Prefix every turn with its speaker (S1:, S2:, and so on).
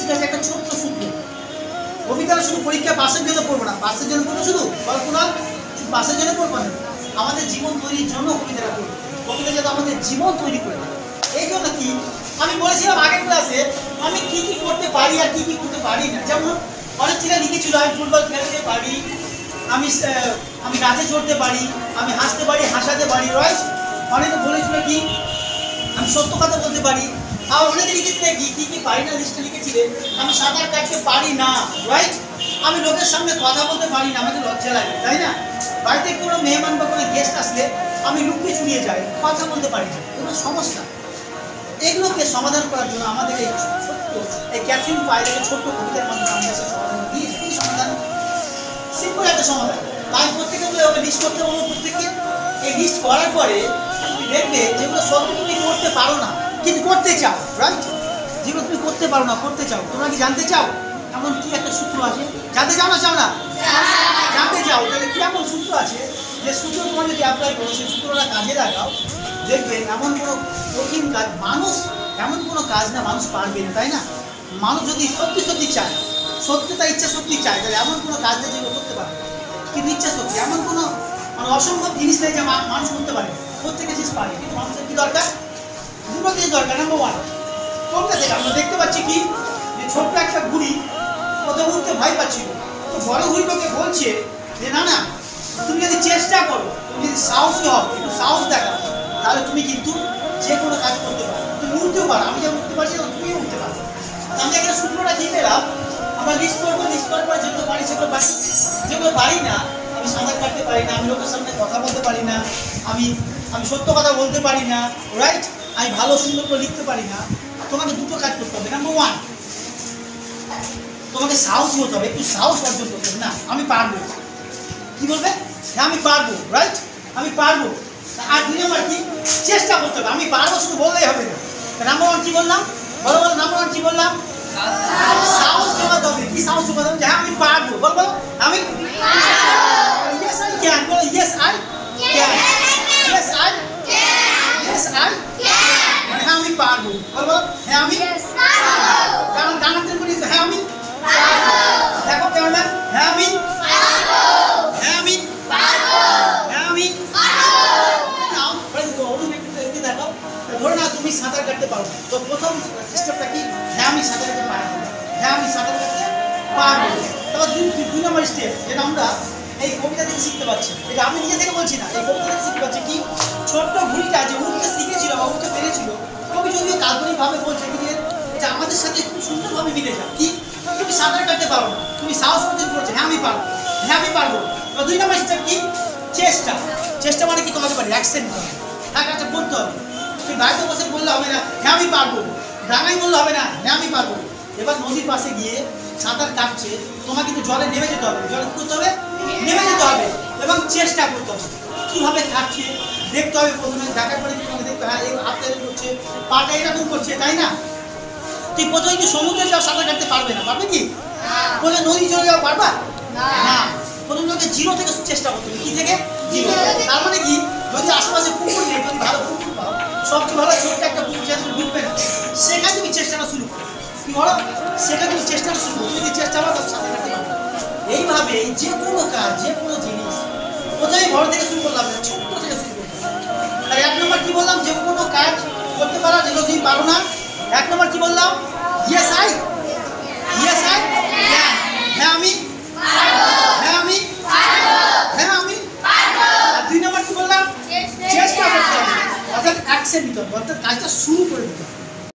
S1: ঠিক আছে, একটা ছোট্ট সূত্র। কবিতাটা শুধু পরীক্ষা পাশের জন্য পড়বো না, পাশের জন্য পড়বো শুধু কল্পনা, শুধু পাশের জন্য পড়বো না, আমাদের জীবন তৈরির জন্য কবিতাটা পড়বো। কবিতা যাতে আমাদের জীবন তৈরি করে দেয়। এই জন্য কি আমি বলেছিলাম আগের ক্লাসে আমি কি কি করতে পারি আর কি কি করতে পারি না। যেমন অনেক ছেলে লিখেছিল আমি ফুটবল খেলতে পারি, আমি গাছে চড়তে পারি, আমি হাসতে পারি, হাসাতে পারি, রাইট। অনেকে বলেছিল কি আমি সত্য কথা বলতে পারি। আর অনেকে লিখেছিলে কি কি কি পারি না, লিস্টে লিখেছিলে আমি সাঁতার কাটতে পারি না, রাইট। আমি লোকের সামনে কথা বলতে পারি না, আমাকে লজ্জা লাগে, তাই না। বাড়িতে কোনো মেহমান বা কোনো গেস্ট আসলে আমি লুকিয়ে চুরিয়ে যাই, কথা বলতে পারি না, এগুলো সমস্যা। এগুলোকে সমাধান করার জন্য আমাদের এই ছোট্ট এই ক্যাথরিন পাইলের ছোট্ট কবিতার মাধ্যমে আমরা সেই সমাধান দিয়েছি। কি সমাধান? সিম্পল একটা সমাধান। তাই প্রত্যেকে ওকে লিস্ট করতে বলবো। প্রত্যেককে এই লিস্ট করার পরে তুমি দেখবে যেগুলো সবই তুমি করতে পারো না কিন্তু করতে চাও, রাইট। যেগুলো তুমি করতে পারো না করতে চাও, তোমরা কি জানতে চাও এমন কি একটা সূত্র আছে? জানতে চাও না চাও না? জানতে চাও? তাহলে কি এমন সূত্র আছে যে সূত্র তোমার যদি অ্যাপ্লাই করো, সেই সূত্রটা কাজে লাগাও, দেখবে এমন কোনো কঠিন কাজ মানুষ, এমন কোনো কাজ না মানুষ পারবে না, তাই না। মানুষ যদি সত্যি সত্যি চায়, সত্যতা ইচ্ছা সত্যি চায়, তাহলে এমন কোনো কাজ নেই যেগুলো করতে পারবে। কিন্তু ইচ্ছা সত্যি এমন কোনো মানে অসম্ভব জিনিস নেই যে মানুষ করতে পারে। প্রত্যেকে জিনিস পারে, কিন্তু মানুষের কি দরকার? দুটো জিনিস দরকার। নাম্বার ওয়ান, কোনটা থেকে আমরা দেখতে পাচ্ছি কি যে ছোট্ট একটা ঘুড়ি কোথাও উঠতে ভয় পাচ্ছিল, তো বড় ঘুড়িটাকে বলছে যে না না তুমি যদি চেষ্টা করো, তুমি যদি সাহসী হও, একটু সাহস দেখাও, তাহলে তুমি কিন্তু যে কোনো কাজ করতে পারো, তুমি উঠতেও পারো। আমি যেমন উঠতে পারছি তুমিও উঠতে পারো। আমি এখানে সূত্রটা দিয়ে পেলাম, আমরা লিস্ট করবো, লিস্ট করার পরে যেগুলো পারি সেগুলো পারি, যেগুলো পারি না, আমি সাঁতার কাটতে পারি না, আমি লোকের সামনে কথা বলতে পারি না, আমি সত্য কথা বলতে পারি না, রাইট, আমি ভালো সুন্দর করে লিখতে পারি না, তোমাকে দুটো কাজ করতে হবে। নাম্বার ওয়ান, তোমাকে সাহসী হতে হবে, একটু সাহস অর্জন করতে হবে। না আমি পারবো, কি বলবে? হ্যাঁ আমি পারবো, রাইট, আমি পারবো। আর দুই নম্বর কি, চেষ্টা করতে হবে। আমি পারবো শুধু বললেই হবে না। নাম্বার ওয়ান কি বললাম? বলো বলো, নাম্বার ওয়ান কি বললাম? সাহস জোগাতে হবে। কি সাহস জোগাতে হবে? হ্যাঁ আমি পারবো, বলো বলো, আমি ইয়েস আই ক্যান, বলো yes I can, yes I can, yes I can, মানে হ্যাঁ আমি পারবো, বলো বলো, হ্যাঁ আমি পারবো। কারণ জানাতে বলি হ্যাঁ আমি পারবো, দেখো কেমন, হ্যাঁ আমি পারবো, হ্যাঁ আমি পারবো, হ্যাঁ আমি পারবো। ধরো না তুমি সাঁতার কাটতে পারো, তো প্রথম স্টেপটা কি? হ্যাঁ আমি সাঁতার কাটতে পারবো, হ্যাঁ আমি সাঁতার কাটতে পারবো। তারপর দুই নম্বর স্টেপ, যেটা আমরা এই কবিতা থেকে শিখতে পারছি, এটা আমি নিজে থেকে বলছি না, এই কবিতা থেকে শিখতে পারছি কি ছোট্ট ঘুড়িটা যে উঠতে শিখেছিল বা উঠতে পেরেছিল, কবি যদিও কাল্পনিকভাবে বলছে কিন্তু এটা আমাদের সাথে খুব সুন্দরভাবে মিলে যায়। কি তুমি সাঁতার কাটতে পারো না, তুমি সাহস অর্জন করছো, হ্যাঁ আমি পারবো, হ্যাঁ আমি পারবো। এবার দুই নম্বর স্টেপ কি? চেষ্টা। চেষ্টা মানে কি? তোমাকে পারি অ্যাকশন নিতে হবে, হ্যাঁ কাজটা করতে হবে। তুমি বাড়িতে বসে বললে হবে না হ্যাঁ আমি পারবো, ডাঙায় বললে হবে না হ্যাঁ আমি পারবো। এবার নদীর পাশে গিয়ে সাঁতার কাটছে, তোমাকে কিন্তু জলে নেমে যেতে হবে, জলে করতে হবে, নেমে যেতে হবে এবং চেষ্টা করতে হবে। কীভাবে কাটছে দেখতে হবে, প্রথমে দেখার পরে তোমাকে দেখতে হ্যাঁ এই হাতটা এরকম করছে, পাটা এরকম করছে, তাই না। তুই প্রথমে কি সমুদ্রে যাও সাঁতার কাটতে পারবে না, পারবে কি? বলে নদী চলে যাও পারবা না, প্রথমে তোকে জিরো থেকে চেষ্টা করতে হবে। কি থেকে? জিরো। তার মানে কি যদি আশেপাশে পুকুর নেই, যদি ভালো পুকুর পাও, সবচেয়ে ভালো ছোট্ট একটা পুকুর যেটা তুমি ডুববে না, সেখানে তুমি চেষ্টাটা শুরু করো। কি বলো? সেখানে তুমি চেষ্টাটা শুরু করো, যদি চেষ্টা করো তার সাথে কাটতে পারবে। এইভাবে যে কোনো কাজ, যে কোনো জিনিস প্রথমে বড় থেকে শুরু করলাম না, ছোট্ট থেকে শুরু করতে হবে। আর এক নম্বর কি বললাম? যে কোনো কাজ করতে পারো, যেগুলো তুমি পারো না। এক নম্বর কি বললাম? Yes I, yes I can, হ্যাঁ আমি পারবো, হ্যাঁ আমি পারবো, হ্যাঁ আমি পারবো। আর দুই নম্বর কি বললাম? চেষ্টা করতে হবে, অর্থাৎ অ্যাকশন নিতে হবে, অর্থাৎ কাজটা শুরু করে দিতে হবে।